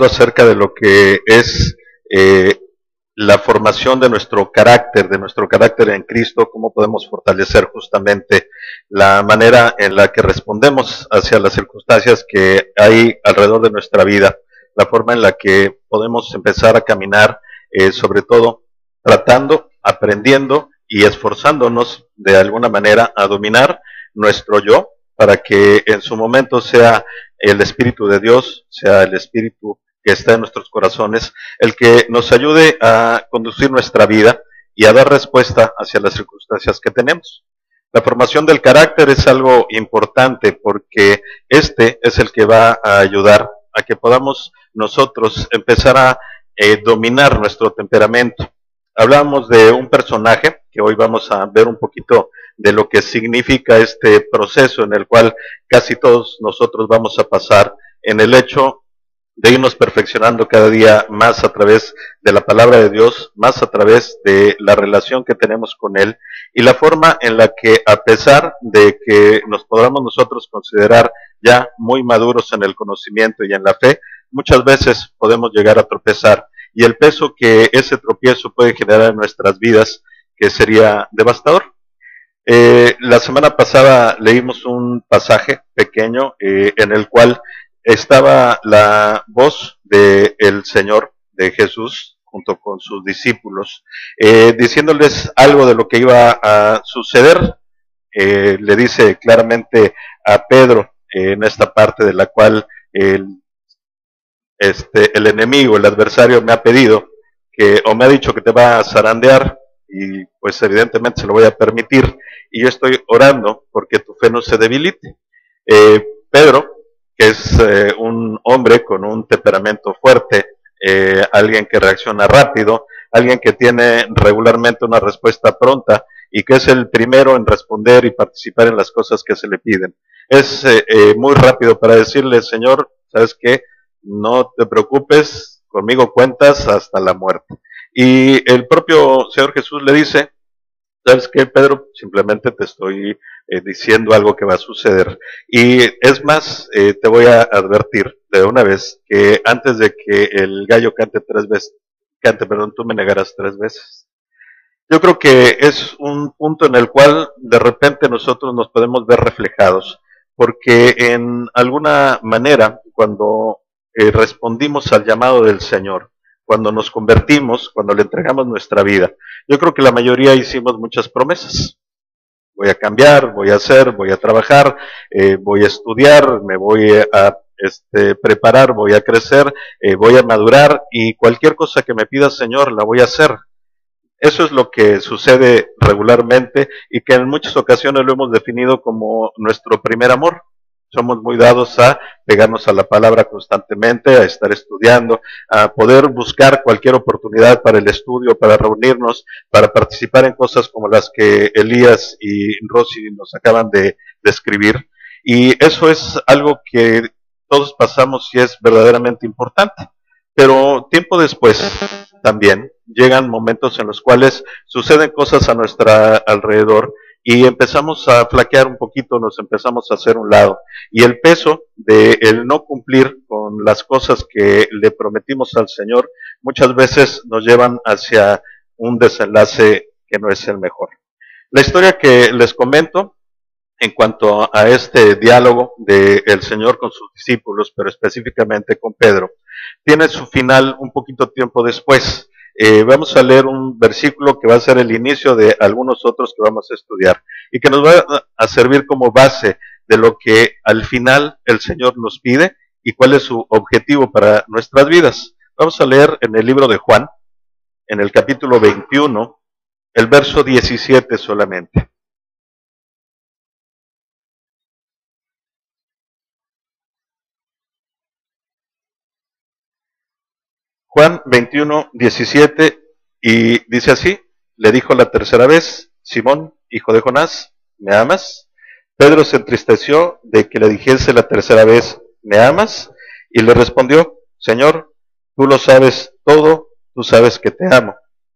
acerca de lo que es la formación de nuestro carácter en Cristo, cómo podemos fortalecer justamente la manera en la que respondemos hacia las circunstancias que hay alrededor de nuestra vida, la forma en la que podemos empezar a caminar, sobre todo tratando, aprendiendo y esforzándonos de alguna manera a dominar nuestro yo, para que en su momento sea el Espíritu de Dios, sea el Espíritu que está en nuestros corazones, el que nos ayude a conducir nuestra vida y a dar respuesta hacia las circunstancias que tenemos. La formación del carácter es algo importante porque este es el que va a ayudar a que podamos nosotros empezar a dominar nuestro temperamento. Hablamos de un personaje que hoy vamos a ver un poquito de lo que significa este proceso en el cual casi todos nosotros vamos a pasar en el hecho de irnos perfeccionando cada día más a través de la palabra de Dios, más a través de la relación que tenemos con Él y la forma en la que, a pesar de que nos podamos nosotros considerar ya muy maduros en el conocimiento y en la fe, muchas veces podemos llegar a tropezar, y el peso que ese tropiezo puede generar en nuestras vidas, que sería devastador. La semana pasada leímos un pasaje pequeño en el cual estaba la voz del Señor, de Jesús, junto con sus discípulos, diciéndoles algo de lo que iba a suceder. Le dice claramente a Pedro en esta parte de la cual el enemigo, el adversario me ha pedido que, o me ha dicho que te va a zarandear, y pues evidentemente se lo voy a permitir, y yo estoy orando porque tu fe no se debilite. Pedro, que es un hombre con un temperamento fuerte, alguien que reacciona rápido, alguien que tiene regularmente una respuesta pronta y que es el primero en responder y participar en las cosas que se le piden. Es muy rápido para decirle, Señor, ¿sabes qué? No te preocupes, conmigo cuentas hasta la muerte. Y el propio Señor Jesús le dice, ¿sabes qué, Pedro? Simplemente te estoy diciendo algo que va a suceder. Y es más, te voy a advertir de una vez que antes de que el gallo cante tú me negarás 3 veces. Yo creo que es un punto en el cual de repente nosotros nos podemos ver reflejados, porque en alguna manera, cuando respondimos al llamado del Señor, cuando nos convertimos, cuando le entregamos nuestra vida, yo creo que la mayoría hicimos muchas promesas. Voy a cambiar, voy a hacer, voy a trabajar, voy a estudiar, me voy a preparar, voy a crecer, voy a madurar, y cualquier cosa que me pida, Señor, la voy a hacer. Eso es lo que sucede regularmente y que en muchas ocasiones lo hemos definido como nuestro primer amor. Somos muy dados a pegarnos a la palabra constantemente, a estar estudiando, a poder buscar cualquier oportunidad para el estudio, para reunirnos, para participar en cosas como las que Elías y Rosy nos acaban de describir. Y eso es algo que todos pasamos y es verdaderamente importante. Pero tiempo después también llegan momentos en los cuales suceden cosas a nuestro alrededor y empezamos a flaquear un poquito, nos empezamos a hacer un lado. Y el peso de el no cumplir con las cosas que le prometimos al Señor muchas veces nos llevan hacia un desenlace que no es el mejor. La historia que les comento en cuanto a este diálogo del Señor con sus discípulos, pero específicamente con Pedro, tiene su final un poquito tiempo después. Vamos a leer un versículo que va a ser el inicio de algunos otros que vamos a estudiar y que nos va a servir como base de lo que al final el Señor nos pide y cuál es su objetivo para nuestras vidas. Vamos a leer en el libro de Juan, en el capítulo 21, el verso 17 solamente. Juan 21, 17, y dice así: le dijo la tercera vez, Simón, hijo de Jonás, ¿me amas? Pedro se entristeció de que le dijese la tercera vez, ¿me amas? Y le respondió, Señor, tú lo sabes todo, tú sabes que te amo.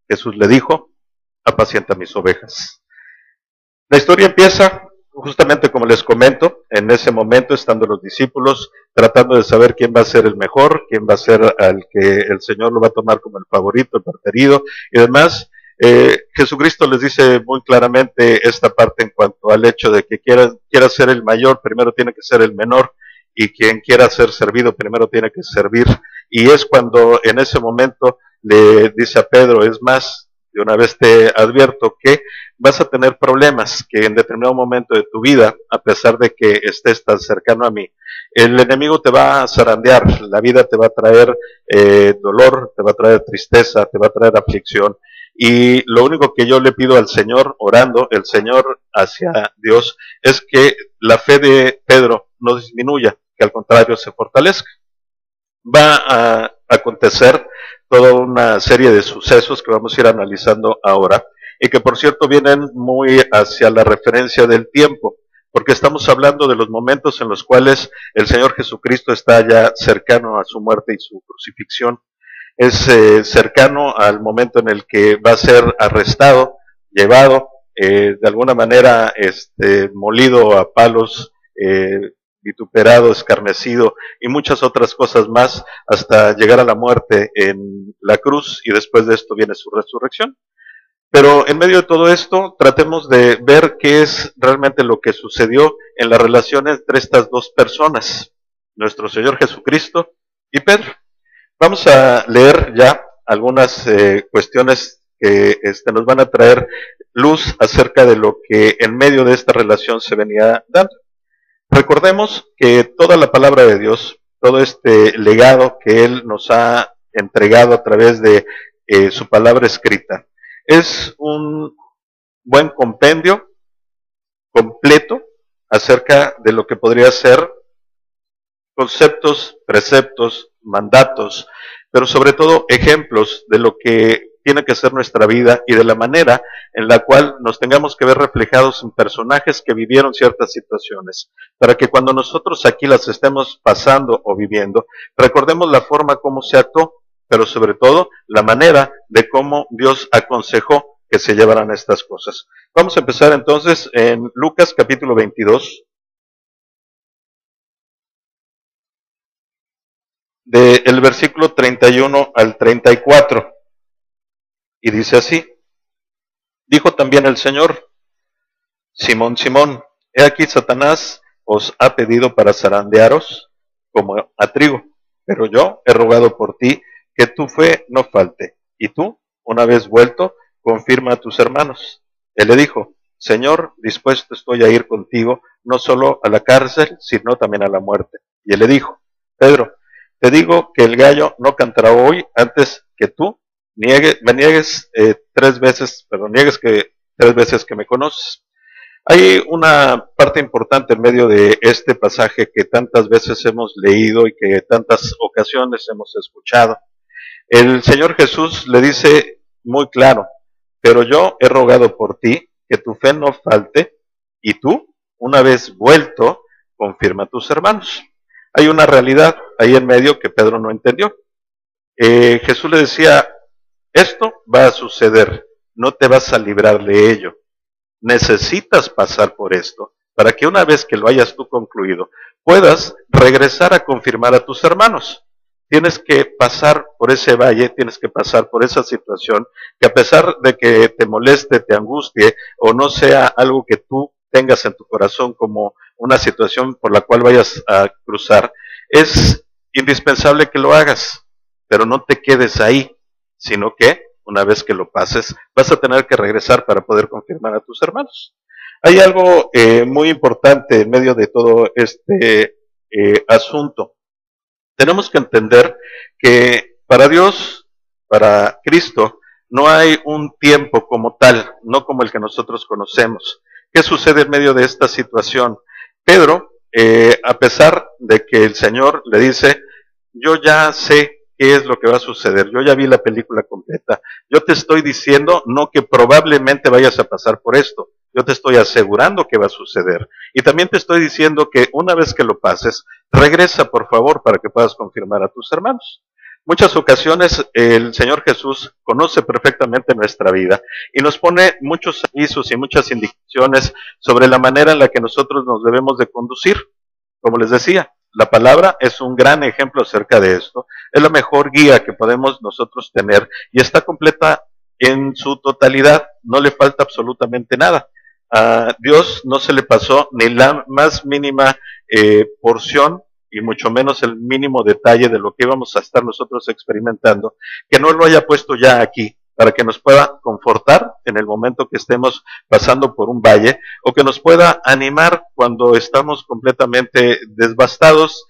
Jesús le dijo, apacienta mis ovejas. La historia empieza justamente como les comento, en ese momento estando los discípulos tratando de saber quién va a ser el mejor, quién va a ser al que el Señor lo va a tomar como el favorito, el preferido y demás, Jesucristo les dice muy claramente esta parte en cuanto al hecho de que quiera ser el mayor, primero tiene que ser el menor, y quien quiera ser servido, primero tiene que servir. Y es cuando en ese momento le dice a Pedro, es más, de una vez te advierto que vas a tener problemas, que en determinado momento de tu vida, a pesar de que estés tan cercano a mí, el enemigo te va a zarandear, la vida te va a traer dolor, te va a traer tristeza, te va a traer aflicción. Y lo único que yo le pido al Señor, orando, el Señor hacia Dios, es que la fe de Pedro no disminuya, que al contrario se fortalezca. Va a acontecer toda una serie de sucesos que vamos a ir analizando ahora y que por cierto vienen muy hacia la referencia del tiempo, porque estamos hablando de los momentos en los cuales el Señor Jesucristo está ya cercano a su muerte y su crucifixión. Es cercano al momento en el que va a ser arrestado, llevado, de alguna manera molido a palos, vituperado, escarnecido y muchas otras cosas más hasta llegar a la muerte en la cruz, y después de esto viene su resurrección. Pero en medio de todo esto, tratemos de ver qué es realmente lo que sucedió en la relación entre estas dos personas, nuestro Señor Jesucristo y Pedro. Vamos a leer ya algunas cuestiones que nos van a traer luz acerca de lo que en medio de esta relación se venía dando. Recordemos que toda la palabra de Dios, todo este legado que Él nos ha entregado a través de su palabra escrita, es un buen compendio completo acerca de lo que podría ser conceptos, preceptos, mandatos, pero sobre todo ejemplos de lo que tiene que ser nuestra vida y de la manera en la cual nos tengamos que ver reflejados en personajes que vivieron ciertas situaciones, para que cuando nosotros aquí las estemos pasando o viviendo, recordemos la forma como se actuó, pero sobre todo la manera de cómo Dios aconsejó que se llevaran estas cosas. Vamos a empezar entonces en Lucas capítulo 22, del versículo 31 al 34, y dice así: dijo también el Señor, Simón, Simón, he aquí Satanás os ha pedido para zarandearos como a trigo, pero yo he rogado por ti que tu fe no falte, y tú, una vez vuelto, confirma a tus hermanos. Él le dijo, Señor, dispuesto estoy a ir contigo, no solo a la cárcel, sino también a la muerte. Y él le dijo, Pedro, te digo que el gallo no cantará hoy antes que tú niegues tres veces que me conoces. Hay una parte importante en medio de este pasaje que tantas veces hemos leído y que tantas ocasiones hemos escuchado. El Señor Jesús le dice muy claro, pero yo he rogado por ti que tu fe no falte, y tú, una vez vuelto, confirma a tus hermanos. Hay una realidad ahí en medio que Pedro no entendió. Jesús le decía, esto va a suceder, no te vas a librar de ello. Necesitas pasar por esto para que una vez que lo hayas tú concluido, puedas regresar a confirmar a tus hermanos. Tienes que pasar por ese valle, tienes que pasar por esa situación, que a pesar de que te moleste, te angustie, o no sea algo que tú tengas en tu corazón como una situación por la cual vayas a cruzar, es indispensable que lo hagas, pero no te quedes ahí, sino que una vez que lo pases, vas a tener que regresar para poder confirmar a tus hermanos. Hay algo muy importante en medio de todo este asunto. Tenemos que entender que para Dios, para Cristo, no hay un tiempo como tal, no como el que nosotros conocemos. ¿Qué sucede en medio de esta situación? Pedro, a pesar de que el Señor le dice, yo ya sé qué es lo que va a suceder, yo ya vi la película completa, yo te estoy diciendo no que probablemente vayas a pasar por esto, yo te estoy asegurando que va a suceder, y también te estoy diciendo que una vez que lo pases, regresa por favor para que puedas confirmar a tus hermanos. Muchas ocasiones el Señor Jesús conoce perfectamente nuestra vida y nos pone muchos avisos y muchas indicaciones sobre la manera en la que nosotros nos debemos de conducir. Como les decía, la palabra es un gran ejemplo acerca de esto. Es la mejor guía que podemos nosotros tener y está completa en su totalidad. No le falta absolutamente nada. A Dios no se le pasó ni la más mínima porción y mucho menos el mínimo detalle de lo que íbamos a estar nosotros experimentando, que no lo haya puesto ya aquí, para que nos pueda confortar en el momento que estemos pasando por un valle, o que nos pueda animar cuando estamos completamente devastados,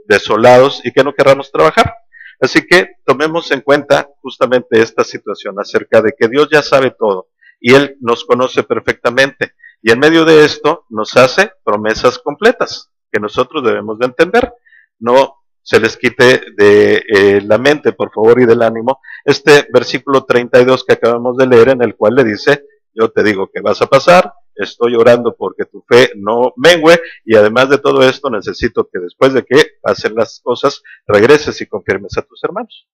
desolados y que no querramos trabajar. Así que tomemos en cuenta justamente esta situación acerca de que Dios ya sabe todo y Él nos conoce perfectamente. Y en medio de esto nos hace promesas completas que nosotros debemos de entender. No se les quite de la mente, por favor, y del ánimo, este versículo 32 que acabamos de leer, en el cual le dice, yo te digo que vas a pasar, estoy orando porque tu fe no mengüe, y además de todo esto necesito que después de que pasen las cosas, regreses y confirmes a tus hermanos.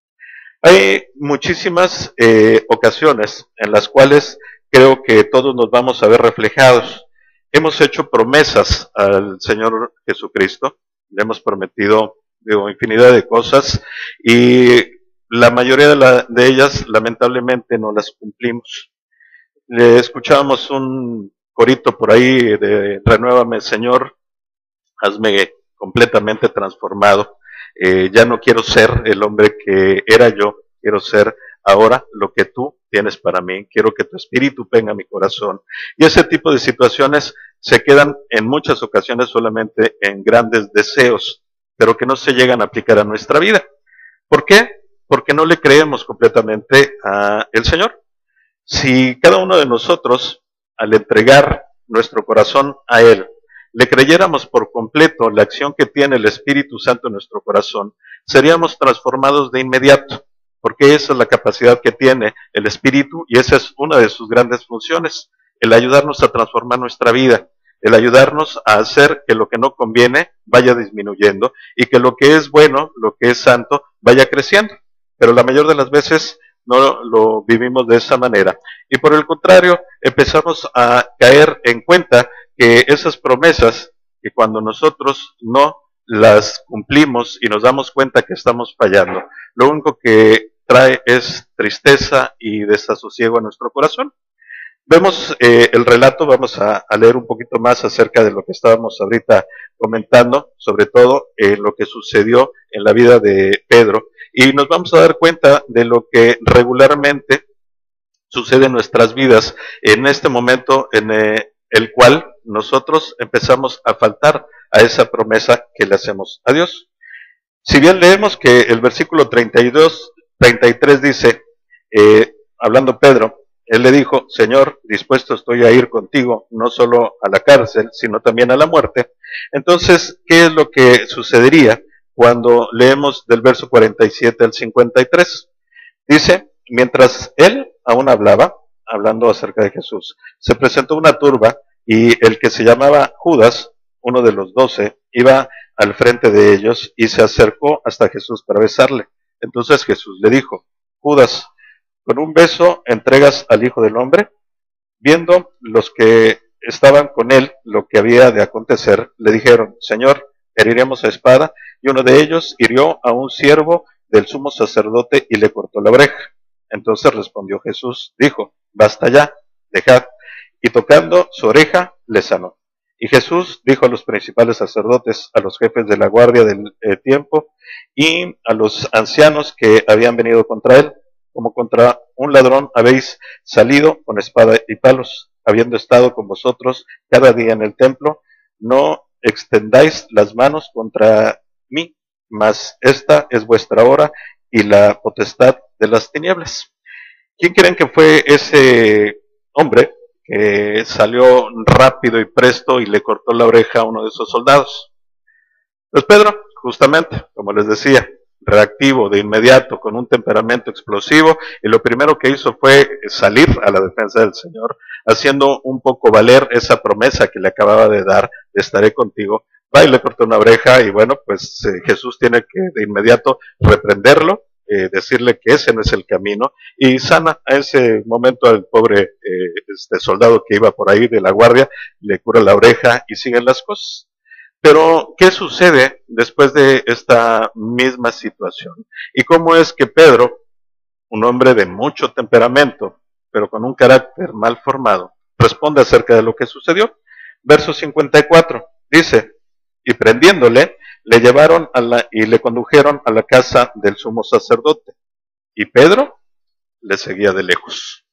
Hay muchísimas ocasiones en las cuales creo que todos nos vamos a ver reflejados. Hemos hecho promesas al Señor Jesucristo, le hemos prometido infinidad de cosas y la mayoría de ellas lamentablemente no las cumplimos. Le escuchábamos un corito por ahí de Renuévame Señor, hazme completamente transformado. Ya no quiero ser el hombre que era yo, quiero ser ahora lo que tú tienes para mí, quiero que tu espíritu venga a mi corazón. Y ese tipo de situaciones se quedan en muchas ocasiones solamente en grandes deseos, pero que no se llegan a aplicar a nuestra vida. ¿Por qué? Porque no le creemos completamente al Señor. Si cada uno de nosotros, al entregar nuestro corazón a Él, le creyéramos por completo la acción que tiene el Espíritu Santo en nuestro corazón, seríamos transformados de inmediato, porque esa es la capacidad que tiene el Espíritu y esa es una de sus grandes funciones, el ayudarnos a transformar nuestra vida, el ayudarnos a hacer que lo que no conviene vaya disminuyendo y que lo que es bueno, lo que es santo, vaya creciendo. Pero la mayor de las veces no lo vivimos de esa manera. Y por el contrario, empezamos a caer en cuenta que esas promesas, que cuando nosotros no las cumplimos y nos damos cuenta que estamos fallando, lo único que trae es tristeza y desasosiego a nuestro corazón. Vemos el relato, vamos a leer un poquito más acerca de lo que estábamos ahorita comentando, sobre todo lo que sucedió en la vida de Pedro, y nos vamos a dar cuenta de lo que regularmente sucede en nuestras vidas en este momento en el cual nosotros empezamos a faltar a esa promesa que le hacemos a Dios. Si bien leemos que el versículo 32, 33 dice, hablando Pedro, él le dijo, Señor, dispuesto estoy a ir contigo, no solo a la cárcel, sino también a la muerte. Entonces, ¿qué es lo que sucedería cuando leemos del verso 47 al 53? Dice, mientras él aún hablaba, hablando acerca de Jesús, se presentó una turba y el que se llamaba Judas, uno de los 12, iba al frente de ellos y se acercó hasta Jesús para besarle. Entonces Jesús le dijo, Judas, ¿con un beso entregas al Hijo del Hombre? Viendo los que estaban con él lo que había de acontecer, le dijeron, Señor, heriremos a espada, y uno de ellos hirió a un siervo del sumo sacerdote y le cortó la oreja. Entonces respondió Jesús, dijo, basta ya, dejad, y tocando su oreja, le sanó. Y Jesús dijo a los principales sacerdotes, a los jefes de la guardia del tiempo y a los ancianos que habían venido contra él, como contra un ladrón habéis salido con espada y palos, habiendo estado con vosotros cada día en el templo, no extendáis las manos contra mí, mas esta es vuestra hora y la potestad de las tinieblas. ¿Quién creen que fue ese hombre que salió rápido y presto y le cortó la oreja a uno de esos soldados? Pues Pedro, justamente, como les decía, reactivo de inmediato, con un temperamento explosivo, y lo primero que hizo fue salir a la defensa del Señor, haciendo un poco valer esa promesa que le acababa de dar, de estaré contigo, va y le corta una oreja y bueno, pues Jesús tiene que de inmediato reprenderlo, decirle que ese no es el camino y sana a ese momento al pobre soldado que iba por ahí de la guardia, le cura la oreja y siguen las cosas. Pero, ¿qué sucede después de esta misma situación? ¿Y cómo es que Pedro, un hombre de mucho temperamento, pero con un carácter mal formado, responde acerca de lo que sucedió? Verso 54 dice, y prendiéndole, le llevaron y le condujeron a la casa del sumo sacerdote, y Pedro le seguía de lejos.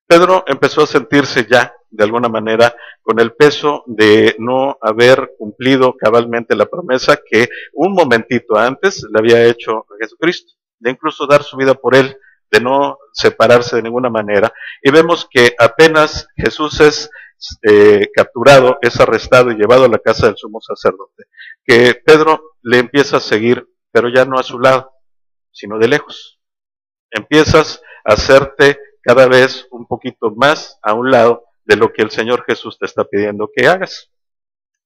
Pedro empezó a sentirse ya, de alguna manera, con el peso de no haber cumplido cabalmente la promesa que un momentito antes le había hecho a Jesucristo, de incluso dar su vida por él, de no separarse de ninguna manera. Y vemos que apenas Jesús es capturado, es arrestado y llevado a la casa del sumo sacerdote, que Pedro le empieza a seguir, pero ya no a su lado, sino de lejos. Empiezas a hacerte cada vez un poquito más a un lado de lo que el Señor Jesús te está pidiendo que hagas.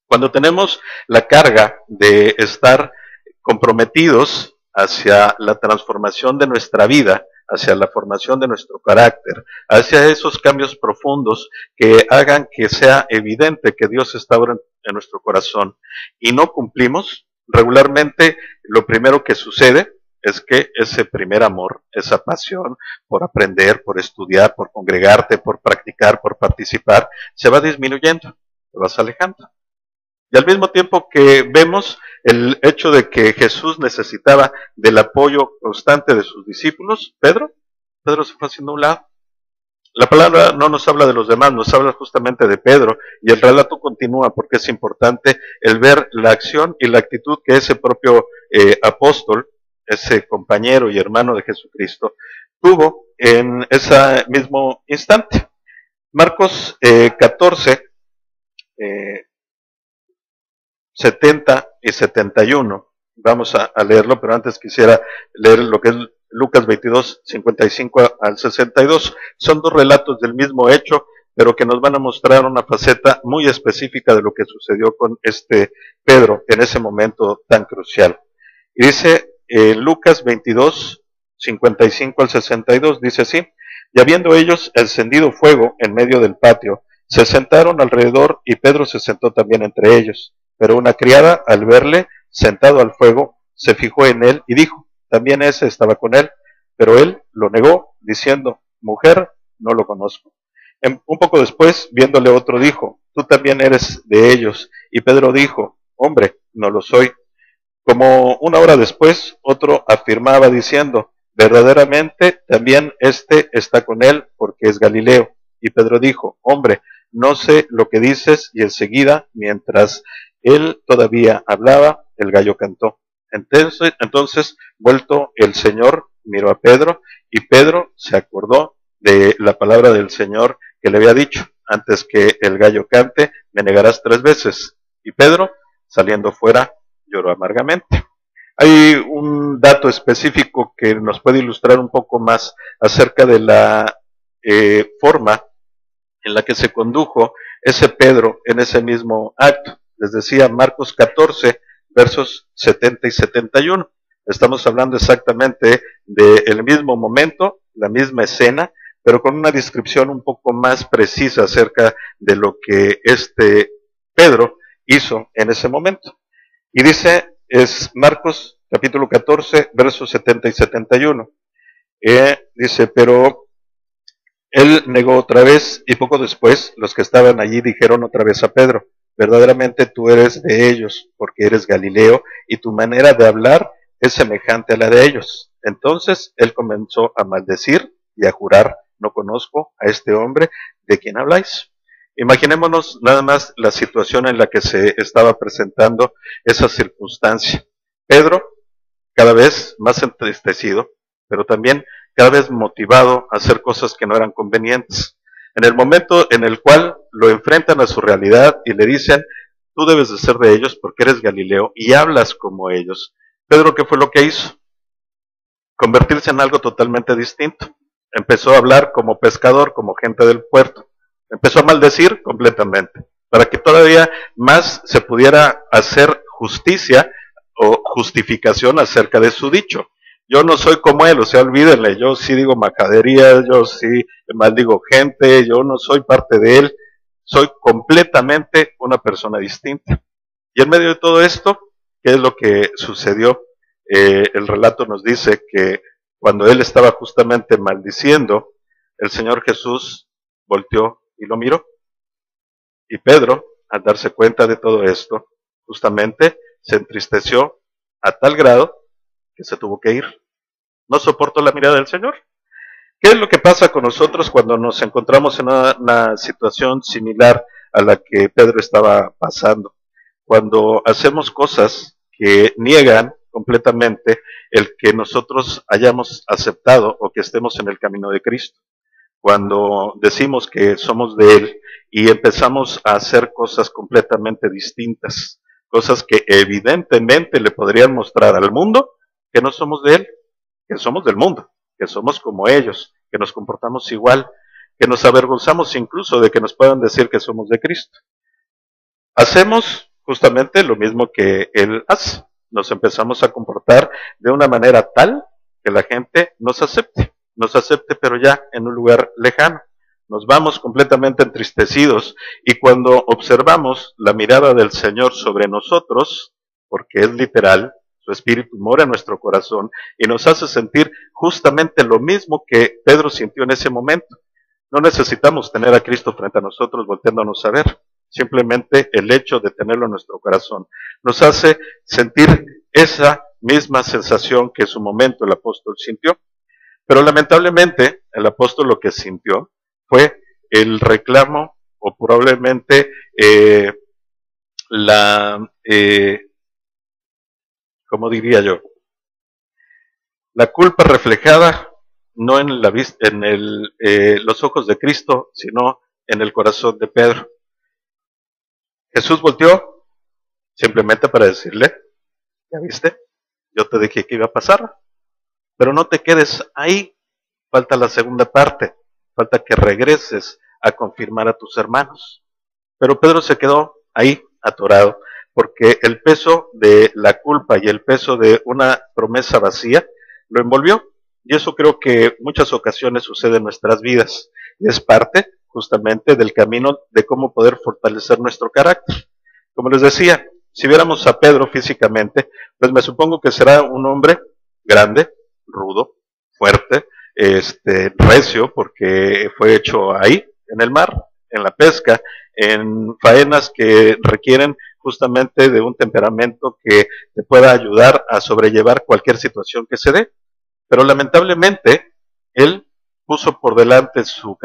Cuando tenemos la carga de estar comprometidos hacia la transformación de nuestra vida, hacia la formación de nuestro carácter, hacia esos cambios profundos que hagan que sea evidente que Dios está ahora en nuestro corazón y no cumplimos, regularmente lo primero que sucede es que ese primer amor, esa pasión por aprender, por estudiar, por congregarte, por practicar, por participar, se va disminuyendo, te vas alejando. Y al mismo tiempo que vemos el hecho de que Jesús necesitaba del apoyo constante de sus discípulos, Pedro se fue haciendo a un lado. La palabra no nos habla de los demás, nos habla justamente de Pedro, y el relato continúa porque es importante el ver la acción y la actitud que ese propio apóstol, ese compañero y hermano de Jesucristo, tuvo en ese mismo instante. Marcos 14, 70 y 71. Vamos a leerlo, pero antes quisiera leer lo que es Lucas 22, 55 al 62. Son dos relatos del mismo hecho, pero que nos van a mostrar una faceta muy específica de lo que sucedió con este Pedro en ese momento tan crucial. Y dice Lucas 22, 55 al 62, dice así, y habiendo ellos encendido fuego en medio del patio, se sentaron alrededor y Pedro se sentó también entre ellos. Pero una criada, al verle sentado al fuego, se fijó en él y dijo, también ese estaba con él, pero él lo negó, diciendo, mujer, no lo conozco. Un poco después, viéndole otro, dijo, tú también eres de ellos. Y Pedro dijo, hombre, no lo soy. Como una hora después, otro afirmaba diciendo, verdaderamente también este está con él, porque es Galileo. Y Pedro dijo, hombre, no sé lo que dices, y enseguida, mientras él todavía hablaba, el gallo cantó. Entonces, vuelto el Señor, miró a Pedro, y Pedro se acordó de la palabra del Señor que le había dicho, antes que el gallo cante, me negarás 3 veces. Y Pedro, saliendo fuera, lloró amargamente. Hay un dato específico que nos puede ilustrar un poco más acerca de la forma en la que se condujo ese Pedro en ese mismo acto. Les decía Marcos 14, versos 70 y 71. Estamos hablando exactamente del mismo momento, la misma escena, pero con una descripción un poco más precisa acerca de lo que este Pedro hizo en ese momento. Y dice, es Marcos capítulo 14, versos 70 y 71. Dice, pero él negó otra vez y poco después los que estaban allí dijeron otra vez a Pedro, verdaderamente tú eres de ellos porque eres Galileo y tu manera de hablar es semejante a la de ellos. Entonces él comenzó a maldecir y a jurar, no conozco a este hombre de quien habláis. Imaginémonos nada más la situación en la que se estaba presentando esa circunstancia. Pedro, cada vez más entristecido, pero también cada vez motivado a hacer cosas que no eran convenientes. En el momento en el cual lo enfrentan a su realidad y le dicen, tú debes de ser de ellos porque eres Galileo y hablas como ellos. Pedro, ¿qué fue lo que hizo? Convertirse en algo totalmente distinto. Empezó a hablar como pescador, como gente del puerto. Empezó a maldecir completamente, para que todavía más se pudiera hacer justicia o justificación acerca de su dicho. Yo no soy como él, o sea, olvídenle, yo sí digo majaderías, yo sí maldigo gente, yo no soy parte de él, soy completamente una persona distinta. Y en medio de todo esto, ¿qué es lo que sucedió? El relato nos dice que cuando él estaba justamente maldiciendo, el Señor Jesús volteó y lo miró. Y Pedro, al darse cuenta de todo esto, justamente se entristeció a tal grado que se tuvo que ir. No soportó la mirada del Señor. ¿Qué es lo que pasa con nosotros cuando nos encontramos en una situación similar a la que Pedro estaba pasando? Cuando hacemos cosas que niegan completamente el que nosotros hayamos aceptado o que estemos en el camino de Cristo. Cuando decimos que somos de Él y empezamos a hacer cosas completamente distintas, cosas que evidentemente le podrían mostrar al mundo que no somos de Él, que somos del mundo, que somos como ellos, que nos comportamos igual, que nos avergonzamos incluso de que nos puedan decir que somos de Cristo. Hacemos justamente lo mismo que Él hace. Nos empezamos a comportar de una manera tal que la gente nos acepte pero ya en un lugar lejano. Nos vamos completamente entristecidos y cuando observamos la mirada del Señor sobre nosotros, porque es literal, su espíritu mora en nuestro corazón y nos hace sentir justamente lo mismo que Pedro sintió en ese momento. No necesitamos tener a Cristo frente a nosotros volteándonos a ver. Simplemente el hecho de tenerlo en nuestro corazón nos hace sentir esa misma sensación que en su momento el apóstol sintió. Pero lamentablemente el apóstol lo que sintió fue el reclamo o probablemente ¿cómo diría yo? La culpa reflejada no en los ojos de Cristo, sino en el corazón de Pedro. Jesús volteó simplemente para decirle, ¿ya viste? Yo te dije que iba a pasar, pero no te quedes ahí, falta la segunda parte, falta que regreses a confirmar a tus hermanos. Pero Pedro se quedó ahí atorado, porque el peso de la culpa y el peso de una promesa vacía lo envolvió. Y eso creo que muchas ocasiones sucede en nuestras vidas. Y es parte justamente del camino de cómo poder fortalecer nuestro carácter. Como les decía, si viéramos a Pedro físicamente, pues me supongo que será un hombre grande, rudo, fuerte, recio, porque fue hecho ahí, en el mar, en la pesca, en faenas que requieren justamente de un temperamento que te pueda ayudar a sobrellevar cualquier situación que se dé. Pero lamentablemente, él puso por delante su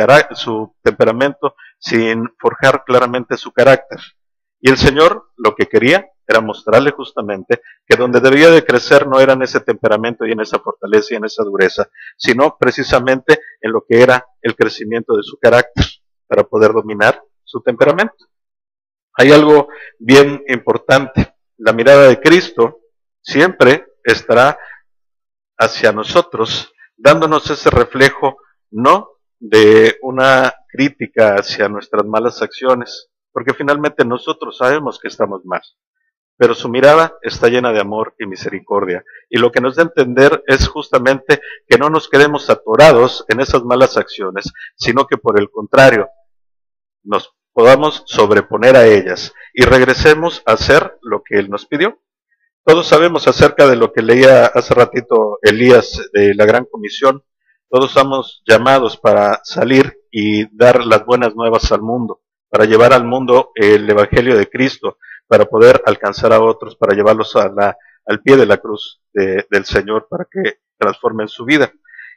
temperamento sin forjar claramente su carácter. Y el Señor lo que quería era mostrarle justamente que donde debía de crecer no era en ese temperamento y en esa fortaleza y en esa dureza, sino precisamente en lo que era el crecimiento de su carácter para poder dominar su temperamento. Hay algo bien importante. La mirada de Cristo siempre estará hacia nosotros, dándonos ese reflejo no de una crítica hacia nuestras malas acciones, porque finalmente nosotros sabemos que estamos mal, pero su mirada está llena de amor y misericordia, y lo que nos da a entender es justamente que no nos quedemos atorados en esas malas acciones, sino que por el contrario, nos podamos sobreponer a ellas y regresemos a hacer lo que Él nos pidió. Todos sabemos acerca de lo que leía hace ratito Elías de la Gran Comisión. Todos somos llamados para salir y dar las buenas nuevas al mundo, para llevar al mundo el Evangelio de Cristo, para poder alcanzar a otros, para llevarlos al pie de la cruz del Señor, para que transformen su vida.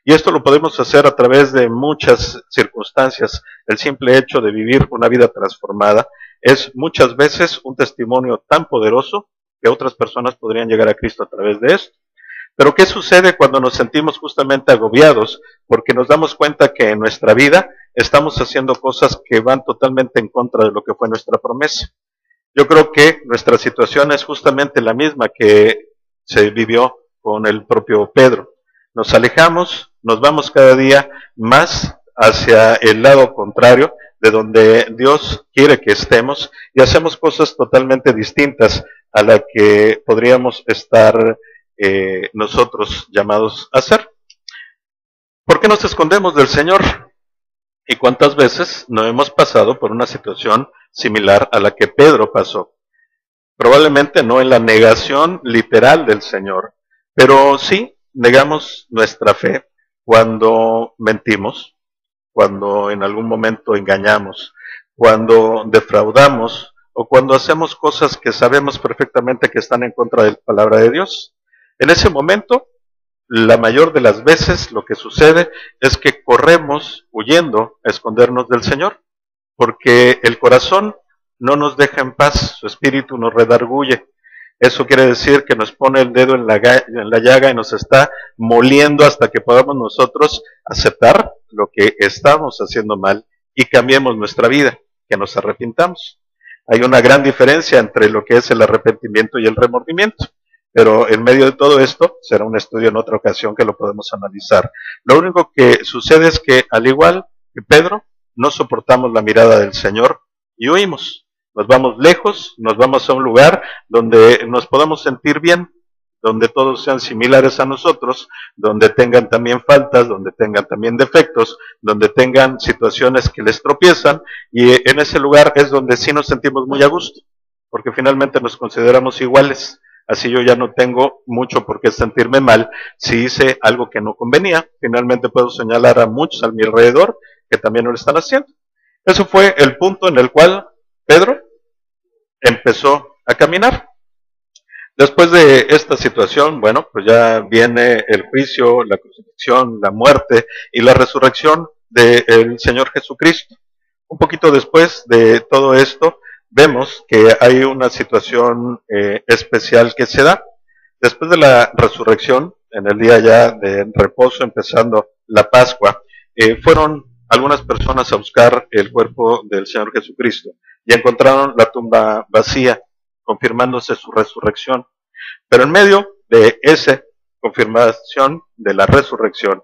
Y esto lo podemos hacer a través de muchas circunstancias. El simple hecho de vivir una vida transformada es muchas veces un testimonio tan poderoso que otras personas podrían llegar a Cristo a través de esto. Pero ¿qué sucede cuando nos sentimos justamente agobiados? Porque nos damos cuenta que en nuestra vida estamos haciendo cosas que van totalmente en contra de lo que fue nuestra promesa. Yo creo que nuestra situación es justamente la misma que se vivió con el propio Pedro. Nos alejamos, nos vamos cada día más hacia el lado contrario de donde Dios quiere que estemos y hacemos cosas totalmente distintas a la que podríamos estar nosotros llamados a hacer. ¿Por qué nos escondemos del Señor? ¿Y cuántas veces no hemos pasado por una situación similar a la que Pedro pasó? Probablemente no en la negación literal del Señor, pero sí negamos nuestra fe cuando mentimos, cuando en algún momento engañamos, cuando defraudamos o cuando hacemos cosas que sabemos perfectamente que están en contra de la palabra de Dios. En ese momento, la mayor de las veces lo que sucede es que corremos huyendo a escondernos del Señor, porque el corazón no nos deja en paz, su espíritu nos redarguye. Eso quiere decir que nos pone el dedo en la llaga y nos está moliendo hasta que podamos nosotros aceptar lo que estamos haciendo mal y cambiemos nuestra vida, que nos arrepintamos. Hay una gran diferencia entre lo que es el arrepentimiento y el remordimiento, pero en medio de todo esto será un estudio en otra ocasión que lo podemos analizar. Lo único que sucede es que, al igual que Pedro, no soportamos la mirada del Señor y huimos. Nos vamos lejos, nos vamos a un lugar donde nos podamos sentir bien, donde todos sean similares a nosotros, donde tengan también faltas, donde tengan también defectos, donde tengan situaciones que les tropiezan, y en ese lugar es donde sí nos sentimos muy a gusto, porque finalmente nos consideramos iguales. Así yo ya no tengo mucho por qué sentirme mal si hice algo que no convenía. Finalmente puedo señalar a muchos a mi alrededor que también lo están haciendo. Eso fue el punto en el cual Pedro empezó a caminar. Después de esta situación, bueno, pues ya viene el juicio, la crucifixión, la muerte y la resurrección del Señor Jesucristo. Un poquito después de todo esto, vemos que hay una situación especial que se da. Después de la resurrección, en el día ya de reposo, empezando la Pascua, fueron algunas personas a buscar el cuerpo del Señor Jesucristo y encontraron la tumba vacía, confirmándose su resurrección. Pero en medio de esa confirmación de la resurrección,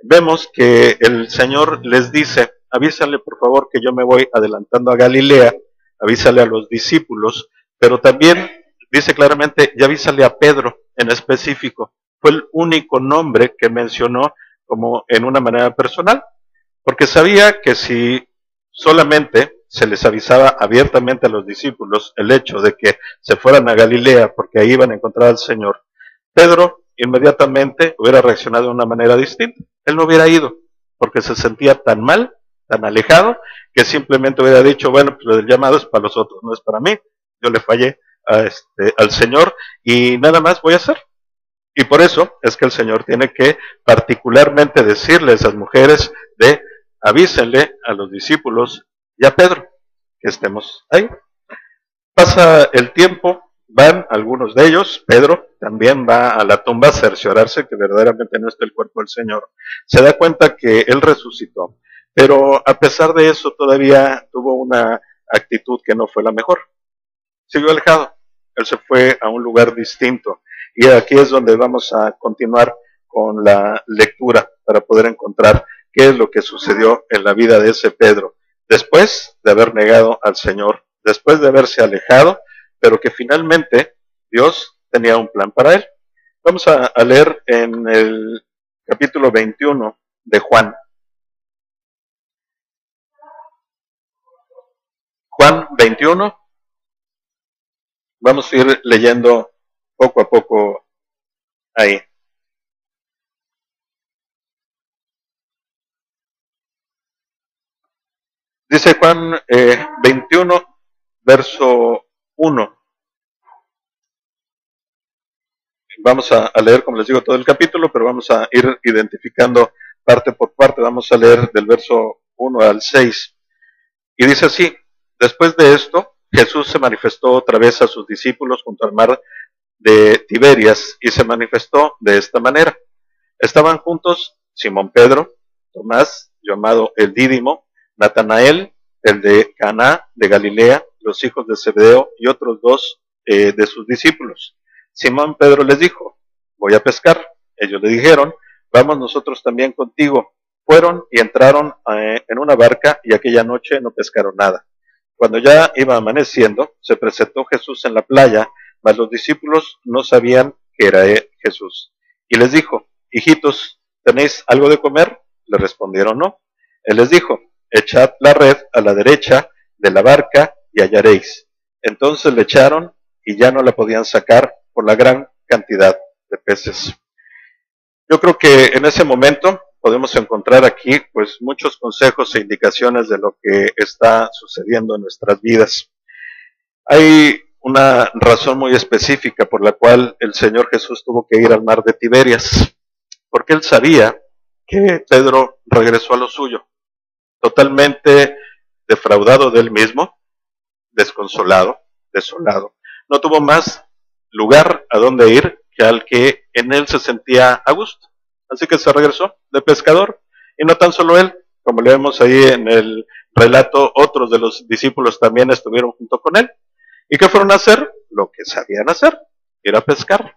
vemos que el Señor les dice: avísale por favor que yo me voy adelantando a Galilea, avísale a los discípulos, pero también dice claramente, y avísale a Pedro en específico. Fue el único nombre que mencionó como en una manera personal, porque sabía que si solamente se les avisaba abiertamente a los discípulos el hecho de que se fueran a Galilea porque ahí iban a encontrar al Señor, Pedro inmediatamente hubiera reaccionado de una manera distinta. Él no hubiera ido porque se sentía tan mal, tan alejado, que simplemente hubiera dicho, bueno, pues el llamado es para los otros, no es para mí. Yo le fallé al Señor y nada más voy a hacer. Y por eso es que el Señor tiene que particularmente decirle a esas mujeres de avísenle a los discípulos y a Pedro que estemos ahí. Pasa el tiempo, van algunos de ellos, Pedro también va a la tumba a cerciorarse que verdaderamente no está el cuerpo del Señor. Se da cuenta que Él resucitó, pero a pesar de eso todavía tuvo una actitud que no fue la mejor. Siguió alejado, Él se fue a un lugar distinto. Y aquí es donde vamos a continuar con la lectura para poder encontrar qué es lo que sucedió en la vida de ese Pedro, después de haber negado al Señor, después de haberse alejado, pero que finalmente Dios tenía un plan para él. Vamos a leer en el capítulo 21 de Juan. Juan 21. Vamos a ir leyendo poco a poco ahí. Dice Juan 21, verso 1. Vamos a leer, como les digo, todo el capítulo, pero vamos a ir identificando parte por parte. Vamos a leer del verso 1 al 6. Y dice así: después de esto, Jesús se manifestó otra vez a sus discípulos junto al mar de Tiberias y se manifestó de esta manera. Estaban juntos Simón Pedro, Tomás, llamado el Dídimo, Natanael, el de Caná de Galilea, los hijos de Zebedeo y otros dos de sus discípulos. Simón Pedro les dijo: voy a pescar. Ellos le dijeron: vamos nosotros también contigo. Fueron y entraron en una barca y aquella noche no pescaron nada. Cuando ya iba amaneciendo, se presentó Jesús en la playa mas los discípulos no sabían que era Jesús. Y les dijo, hijitos, ¿tenéis algo de comer? Le respondieron no. Él les dijo, echad la red a la derecha de la barca y hallaréis. Entonces le echaron y ya no la podían sacar por la gran cantidad de peces. Yo creo que en ese momento podemos encontrar aquí pues muchos consejos e indicaciones de lo que está sucediendo en nuestras vidas. Hay una razón muy específica por la cual el Señor Jesús tuvo que ir al mar de Tiberias, porque él sabía que Pedro regresó a lo suyo, totalmente defraudado de él mismo, desconsolado, desolado. No tuvo más lugar a donde ir que al que en él se sentía a gusto. Así que se regresó de pescador. Y no tan solo él, como leemos ahí en el relato, otros de los discípulos también estuvieron junto con él. ¿Y qué fueron a hacer? Lo que sabían hacer, ir a pescar.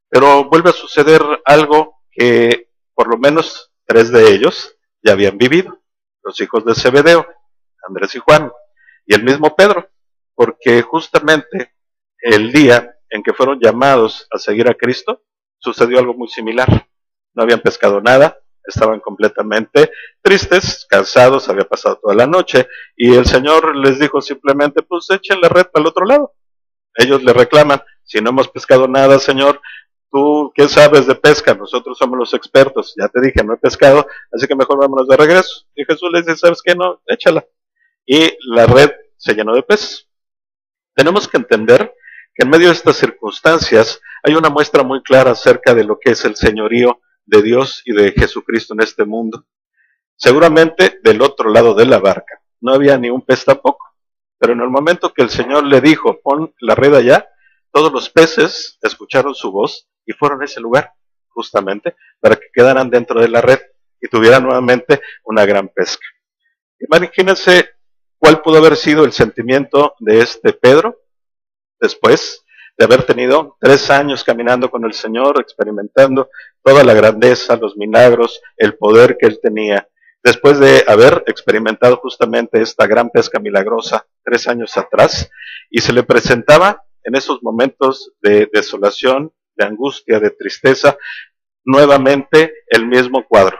Pero vuelve a suceder algo que por lo menos 3 de ellos ya habían vivido. Los hijos de Zebedeo, Andrés y Juan, y el mismo Pedro, porque justamente el día en que fueron llamados a seguir a Cristo, sucedió algo muy similar. No habían pescado nada, estaban completamente tristes, cansados, había pasado toda la noche, y el Señor les dijo simplemente, pues echen la red para el otro lado. Ellos le reclaman, si no hemos pescado nada, Señor, ¿tú qué sabes de pesca? Nosotros somos los expertos, ya te dije, no he pescado, así que mejor vámonos de regreso. Y Jesús les dice, ¿sabes qué? No, échala. Y la red se llenó de peces. Tenemos que entender que en medio de estas circunstancias hay una muestra muy clara acerca de lo que es el señorío de Dios y de Jesucristo en este mundo. Seguramente del otro lado de la barca no había ni un pez tampoco, pero en el momento que el Señor le dijo, pon la red allá, todos los peces escucharon su voz y fueron a ese lugar, justamente, para que quedaran dentro de la red y tuvieran nuevamente una gran pesca. Imagínense cuál pudo haber sido el sentimiento de este Pedro después de haber tenido 3 años caminando con el Señor, experimentando toda la grandeza, los milagros, el poder que él tenía. Después de haber experimentado justamente esta gran pesca milagrosa 3 años atrás, y se le presentaba en esos momentos de desolación, de angustia, de tristeza, nuevamente el mismo cuadro.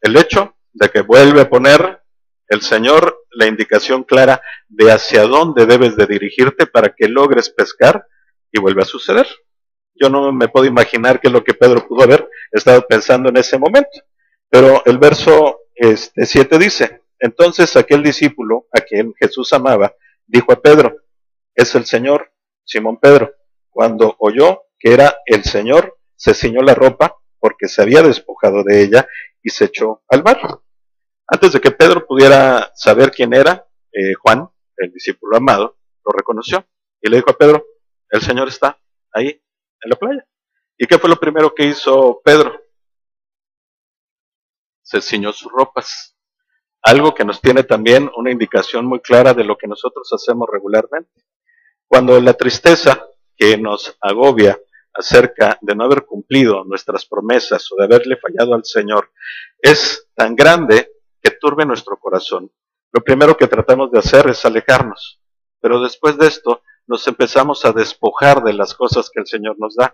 El hecho de que vuelve a poner el Señor la indicación clara de hacia dónde debes de dirigirte para que logres pescar, y vuelve a suceder. Yo no me puedo imaginar qué es lo que Pedro pudo haber estado pensando en ese momento. Pero el verso 7 dice, entonces aquel discípulo a quien Jesús amaba, dijo a Pedro, es el Señor. Simón Pedro, cuando oyó que era el Señor, se ciñó la ropa porque se había despojado de ella y se echó al mar. Antes de que Pedro pudiera saber quién era, Juan, el discípulo amado, lo reconoció y le dijo a Pedro, el Señor está ahí en la playa. ¿Y qué fue lo primero que hizo Pedro? Se ciñó sus ropas. Algo que nos tiene también una indicación muy clara de lo que nosotros hacemos regularmente. Cuando la tristeza que nos agobia acerca de no haber cumplido nuestras promesas o de haberle fallado al Señor es tan grande que turbe nuestro corazón, lo primero que tratamos de hacer es alejarnos. Pero después de esto nos empezamos a despojar de las cosas que el Señor nos da.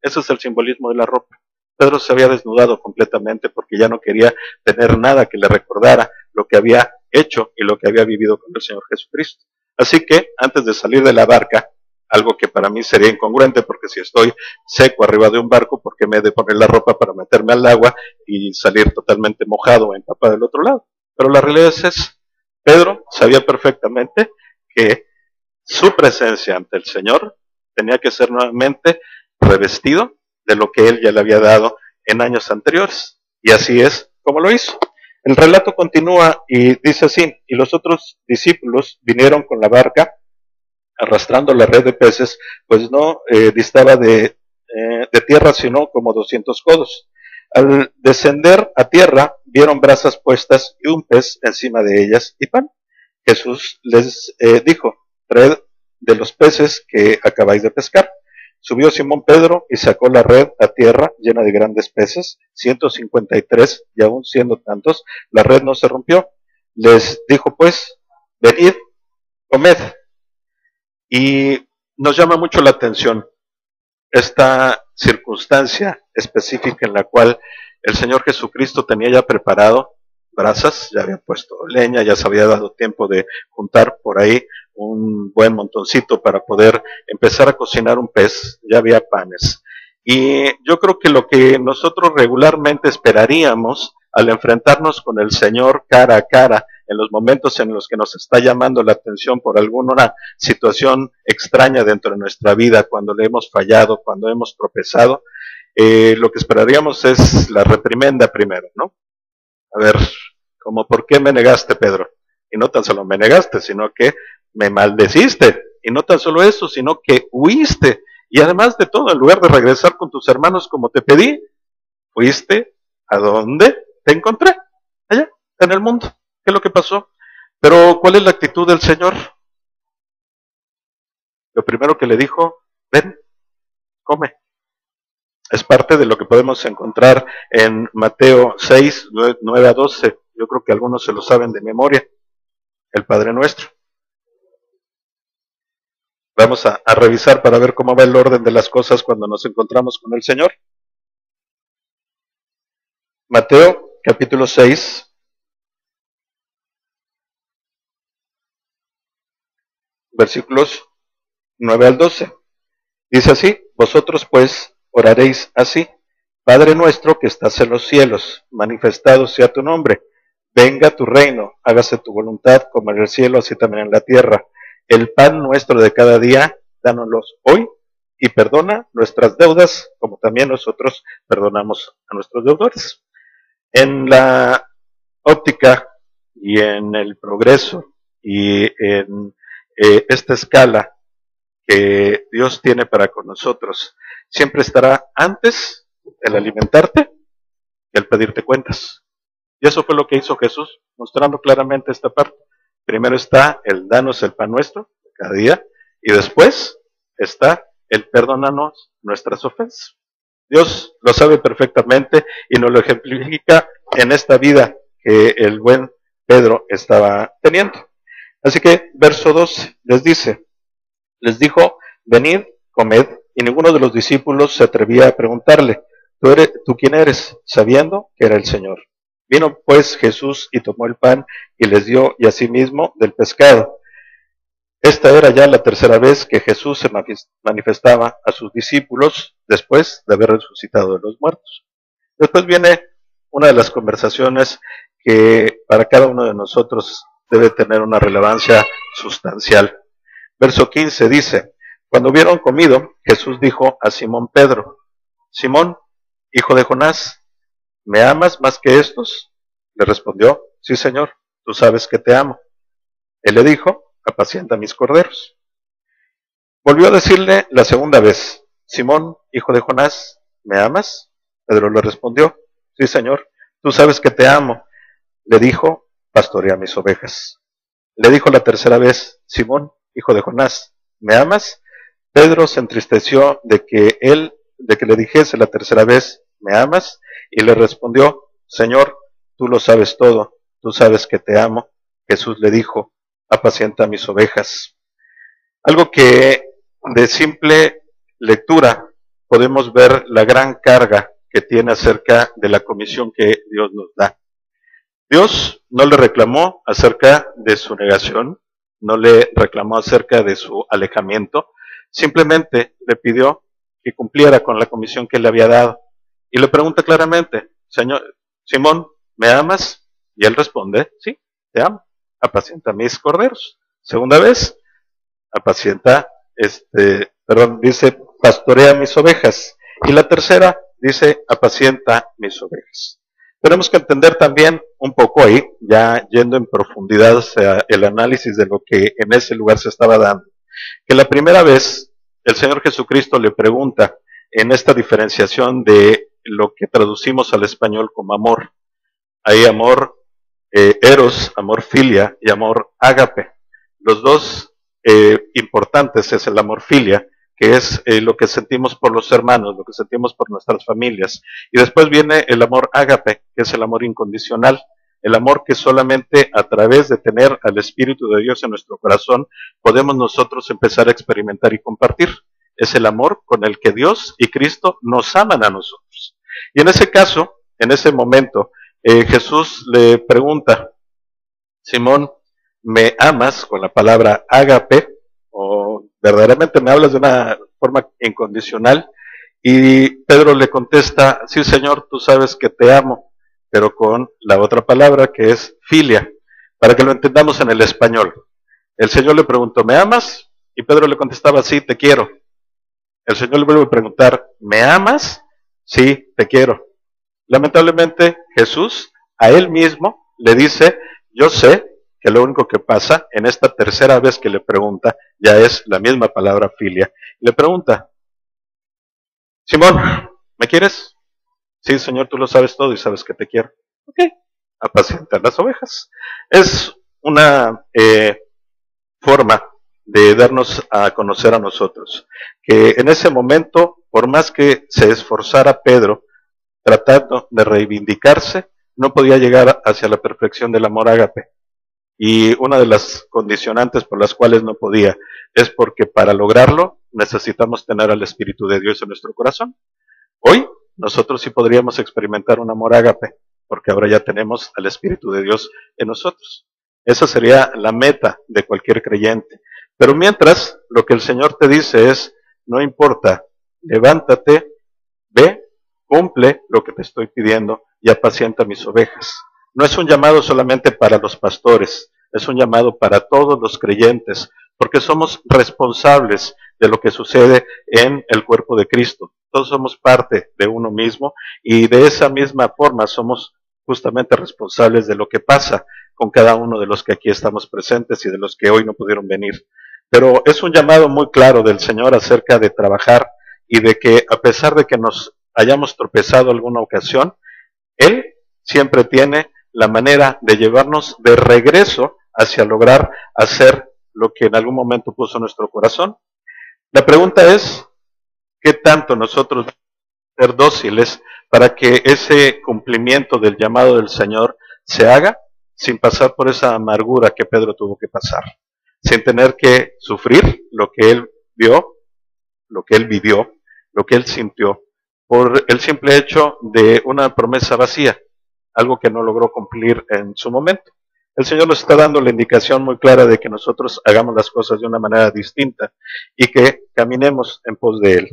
Ese es el simbolismo de la ropa. Pedro se había desnudado completamente porque ya no quería tener nada que le recordara lo que había hecho y lo que había vivido con el Señor Jesucristo. Así que antes de salir de la barca, algo que para mí sería incongruente porque si estoy seco arriba de un barco, ¿por qué me he de poner la ropa para meterme al agua y salir totalmente mojado o empapado del otro lado? Pero la realidad es esa. Pedro sabía perfectamente que su presencia ante el Señor tenía que ser nuevamente revestido de lo que él ya le había dado en años anteriores. Y así es como lo hizo. El relato continúa y dice así, y los otros discípulos vinieron con la barca arrastrando la red de peces, pues no distaba de tierra sino como 200 codos. Al descender a tierra vieron brasas puestas y un pez encima de ellas y pan. Jesús les dijo, traed de los peces que acabáis de pescar. Subió Simón Pedro y sacó la red a tierra llena de grandes peces, 153, y aún siendo tantos, la red no se rompió. Les dijo pues, venid, comed. Y Nos llama mucho la atención esta circunstancia específica en la cual el Señor Jesucristo tenía ya preparado brasas, ya había puesto leña, ya se había dado tiempo de juntar por ahí un buen montoncito para poder empezar a cocinar un pez, ya había panes. Y yo creo que lo que nosotros regularmente esperaríamos al enfrentarnos con el Señor cara a cara, en los momentos en los que nos está llamando la atención por alguna situación extraña dentro de nuestra vida, cuando le hemos fallado, cuando hemos tropezado, lo que esperaríamos es la reprimenda primero, ¿no? A ver, como ¿por qué me negaste, Pedro? Y no tan solo me negaste, sino que me maldeciste. Y no tan solo eso, sino que huiste. Y además de todo, en lugar de regresar con tus hermanos como te pedí, fuiste a donde te encontré, allá, en el mundo. ¿Qué es lo que pasó? Pero, ¿cuál es la actitud del Señor? Lo primero que le dijo, ven, come. Es parte de lo que podemos encontrar en Mateo 6, 9 a 12. Yo creo que algunos se lo saben de memoria. El Padre Nuestro. Vamos a revisar para ver cómo va el orden de las cosas cuando nos encontramos con el Señor. Mateo capítulo 6, versículos 9 al 12. Dice así, vosotros pues oraréis así, Padre nuestro que estás en los cielos, manifestado sea tu nombre, venga tu reino, hágase tu voluntad como en el cielo, así también en la tierra. El pan nuestro de cada día, dánoslos hoy, y perdona nuestras deudas, como también nosotros perdonamos a nuestros deudores. En la óptica y en el progreso y en esta escala que Dios tiene para con nosotros, siempre estará antes el alimentarte que el pedirte cuentas. Y eso fue lo que hizo Jesús, mostrando claramente esta parte. Primero está el danos el pan nuestro cada día, y después está el perdónanos nuestras ofensas. Dios lo sabe perfectamente y nos lo ejemplifica en esta vida que el buen Pedro estaba teniendo. Así que verso 2 les dijo, venid, comed, y ninguno de los discípulos se atrevía a preguntarle, ¿tú quién eres? Sabiendo que era el Señor. Vino pues Jesús y tomó el pan y les dio y asimismo del pescado. Esta era ya la tercera vez que Jesús se manifestaba a sus discípulos después de haber resucitado de los muertos. Después viene una de las conversaciones que para cada uno de nosotros debe tener una relevancia sustancial. Verso 15 dice, cuando hubieron comido, Jesús dijo a Simón Pedro, Simón, hijo de Jonás, ¿me amas más que estos? Le respondió, sí, Señor, tú sabes que te amo. Él le dijo, apacienta mis corderos. Volvió a decirle la segunda vez, Simón, hijo de Jonás, ¿me amas? Pedro le respondió, sí, Señor, tú sabes que te amo. Le dijo, pastorea mis ovejas. Le dijo la tercera vez, Simón, hijo de Jonás, ¿me amas? Pedro se entristeció de que le dijese la tercera vez, ¿me amas? Y le respondió, Señor, tú lo sabes todo, tú sabes que te amo. Jesús le dijo, apacienta mis ovejas. Algo que de simple lectura podemos ver la gran carga que tiene acerca de la comisión que Dios nos da. Dios no le reclamó acerca de su negación, no le reclamó acerca de su alejamiento, simplemente le pidió que cumpliera con la comisión que le había dado. Y le pregunta claramente, Señor, Simón, ¿me amas? Y él responde, sí, te amo, apacienta mis corderos. Segunda vez, dice, pastorea mis ovejas. Y la tercera dice, apacienta mis ovejas. Tenemos que entender también un poco ahí, ya yendo en profundidad hacia el análisis de lo que en ese lugar se estaba dando, que la primera vez el Señor Jesucristo le pregunta en esta diferenciación de lo que traducimos al español como amor. Hay amor eros, amor filia y amor ágape. Los dos importantes es el amor filia, que es lo que sentimos por los hermanos, lo que sentimos por nuestras familias. Y después viene el amor ágape, que es el amor incondicional. el amor que solamente a través de tener al Espíritu de Dios en nuestro corazón podemos nosotros empezar a experimentar y compartir. Es el amor con el que Dios y Cristo nos aman a nosotros. Y en ese caso, en ese momento, Jesús le pregunta, Simón, ¿me amas? Con la palabra ágape, o verdaderamente me hablas de una forma incondicional. Y Pedro le contesta, sí Señor, tú sabes que te amo, pero con la otra palabra que es filia, para que lo entendamos en el español. El Señor le preguntó, ¿me amas? Y Pedro le contestaba, sí, te quiero. El Señor le vuelve a preguntar, ¿me amas? Sí, te quiero. Lamentablemente Jesús a él mismo le dice, yo sé que lo único que pasa en esta tercera vez que le pregunta, ya es la misma palabra filia. Le pregunta, Simón, ¿me quieres? Sí, Señor, tú lo sabes todo y sabes que te quiero. Ok, apacienta las ovejas. Es una forma de darnos a conocer a nosotros, que en ese momento, por más que se esforzara Pedro tratando de reivindicarse, no podía llegar hacia la perfección del amor ágape. Y una de las condicionantes por las cuales no podía es porque para lograrlo necesitamos tener al Espíritu de Dios en nuestro corazón. Hoy nosotros sí podríamos experimentar un amor ágape, porque ahora ya tenemos al Espíritu de Dios en nosotros. Esa sería la meta de cualquier creyente. Pero mientras, lo que el Señor te dice es, no importa, levántate, ve, cumple lo que te estoy pidiendo y apacienta mis ovejas. No es un llamado solamente para los pastores, es un llamado para todos los creyentes, porque somos responsables de lo que sucede en el cuerpo de Cristo. Todos somos parte de uno mismo y de esa misma forma somos justamente responsables de lo que pasa con cada uno de los que aquí estamos presentes y de los que hoy no pudieron venir. Pero es un llamado muy claro del Señor acerca de trabajar y de que a pesar de que nos hayamos tropezado alguna ocasión, Él siempre tiene la manera de llevarnos de regreso hacia lograr hacer lo que en algún momento puso nuestro corazón. La pregunta es, ¿qué tanto nosotros ser dóciles para que ese cumplimiento del llamado del Señor se haga sin pasar por esa amargura que Pedro tuvo que pasar, sin tener que sufrir lo que él vio, lo que él vivió, lo que él sintió, por el simple hecho de una promesa vacía, algo que no logró cumplir en su momento? El Señor nos está dando la indicación muy clara de que nosotros hagamos las cosas de una manera distinta y que caminemos en pos de Él.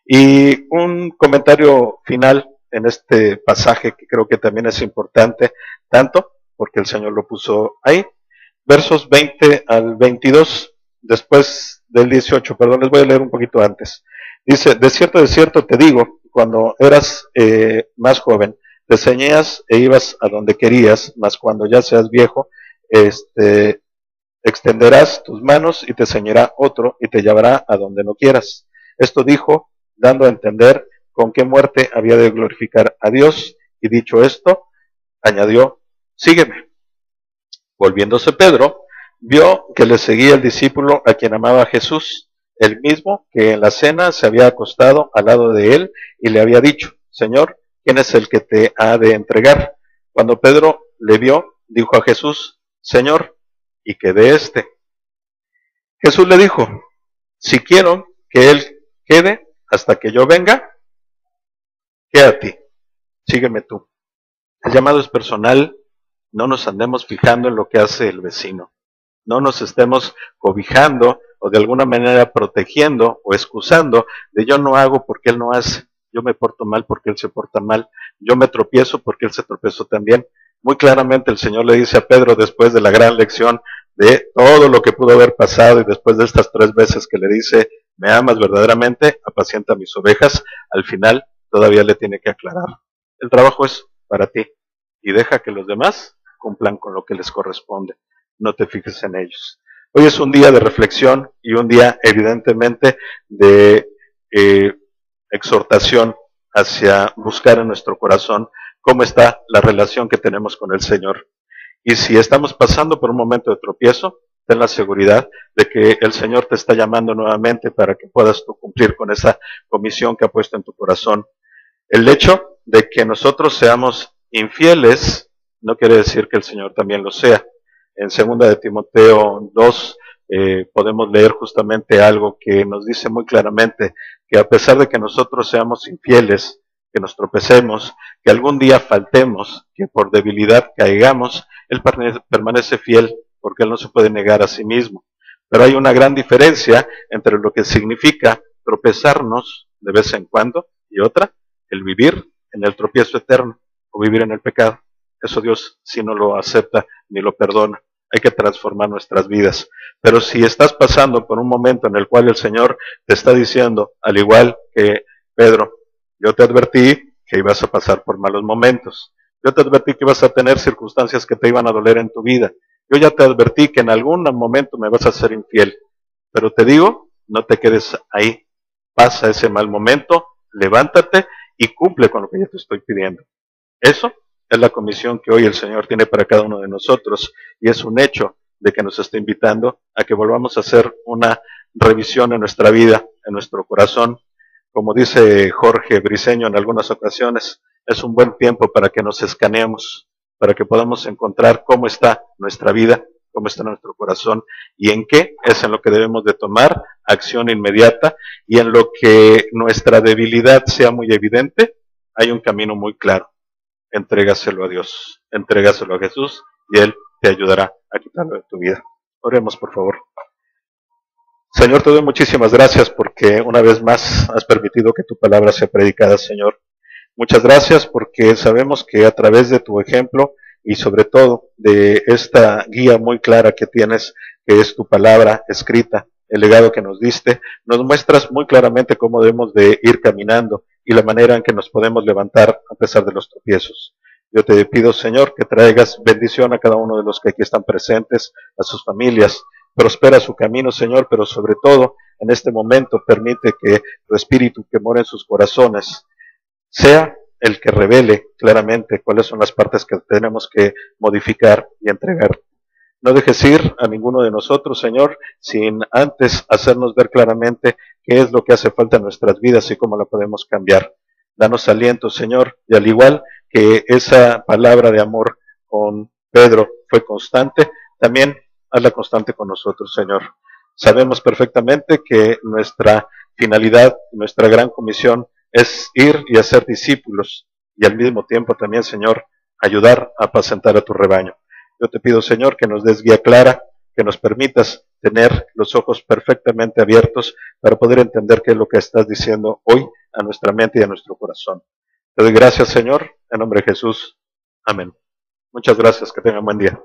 Y un comentario final en este pasaje que creo que también es importante, tanto porque el Señor lo puso ahí, versos 20 al 22, después del 18, perdón, les voy a leer un poquito antes. Dice, de cierto te digo, cuando eras más joven, te ceñías e ibas a donde querías, mas cuando ya seas viejo, extenderás tus manos y te ceñirá otro y te llevará a donde no quieras. Esto dijo, dando a entender con qué muerte había de glorificar a Dios, y dicho esto, añadió, sígueme. Volviéndose Pedro, vio que le seguía el discípulo a quien amaba a Jesús, el mismo que en la cena se había acostado al lado de él y le había dicho, Señor, ¿quién es el que te ha de entregar? Cuando Pedro le vio, dijo a Jesús, Señor, ¿y qué de este? Jesús le dijo, si quiero que él quede hasta que yo venga, quédate, sígueme tú. El llamado es personal, no nos andemos fijando en lo que hace el vecino, no nos estemos cobijando o de alguna manera protegiendo o excusando de yo no hago porque él no hace, yo me porto mal porque él se porta mal, yo me tropiezo porque él se tropezó también. Muy claramente el Señor le dice a Pedro después de la gran lección de todo lo que pudo haber pasado y después de estas 3 veces que le dice, me amas verdaderamente, apacienta mis ovejas, al final todavía le tiene que aclarar. El trabajo es para ti y deja que los demás cumplan con lo que les corresponde. No te fijes en ellos. Hoy es un día de reflexión y un día evidentemente de exhortación hacia buscar en nuestro corazón cómo está la relación que tenemos con el Señor. Y si estamos pasando por un momento de tropiezo, ten la seguridad de que el Señor te está llamando nuevamente para que puedas tú cumplir con esa comisión que ha puesto en tu corazón. El hecho de que nosotros seamos infieles no quiere decir que el Señor también lo sea. En 2 de Timoteo 2 podemos leer justamente algo que nos dice muy claramente que a pesar de que nosotros seamos infieles, que nos tropecemos, que algún día faltemos, que por debilidad caigamos, Él permanece fiel porque Él no se puede negar a sí mismo. Pero hay una gran diferencia entre lo que significa tropezarnos de vez en cuando y otra, el vivir en el tropiezo eterno o vivir en el pecado. Eso Dios sí no lo acepta ni lo perdona. Hay que transformar nuestras vidas. Pero si estás pasando por un momento en el cual el Señor te está diciendo, al igual que Pedro, yo te advertí que ibas a pasar por malos momentos. Yo te advertí que ibas a tener circunstancias que te iban a doler en tu vida. Yo ya te advertí que en algún momento me vas a ser infiel. Pero te digo, no te quedes ahí. Pasa ese mal momento, levántate y cumple con lo que yo te estoy pidiendo. Eso es la comisión que hoy el Señor tiene para cada uno de nosotros y es un hecho de que nos está invitando a que volvamos a hacer una revisión en nuestra vida, en nuestro corazón. Como dice Jorge Briceño en algunas ocasiones, es un buen tiempo para que nos escaneemos, para que podamos encontrar cómo está nuestra vida, cómo está nuestro corazón y en qué es en lo que debemos de tomar acción inmediata y en lo que nuestra debilidad sea muy evidente, hay un camino muy claro. Entrégaselo a Dios, entrégaselo a Jesús y Él te ayudará a quitarlo de tu vida. Oremos, por favor. Señor, te doy muchísimas gracias porque una vez más has permitido que tu palabra sea predicada, Señor. Muchas gracias porque sabemos que a través de tu ejemplo y sobre todo de esta guía muy clara que tienes, que es tu palabra escrita, el legado que nos diste, nos muestras muy claramente cómo debemos de ir caminando y la manera en que nos podemos levantar a pesar de los tropiezos. Yo te pido, Señor, que traigas bendición a cada uno de los que aquí están presentes, a sus familias. Prospera su camino, Señor, pero sobre todo en este momento permite que tu espíritu que mora en sus corazones sea el que revele claramente cuáles son las partes que tenemos que modificar y entregar. No dejes ir a ninguno de nosotros, Señor, sin antes hacernos ver claramente qué es lo que hace falta en nuestras vidas y cómo la podemos cambiar. Danos aliento, Señor, y al igual que esa palabra de amor con Pedro fue constante, también hazla constante con nosotros, Señor. Sabemos perfectamente que nuestra finalidad, nuestra gran comisión es ir y hacer discípulos y al mismo tiempo también, Señor, ayudar a apacentar a tu rebaño. Yo te pido, Señor, que nos des guía clara, que nos permitas tener los ojos perfectamente abiertos para poder entender qué es lo que estás diciendo hoy a nuestra mente y a nuestro corazón. Te doy gracias, Señor, en nombre de Jesús. Amén. Muchas gracias, que tengan buen día.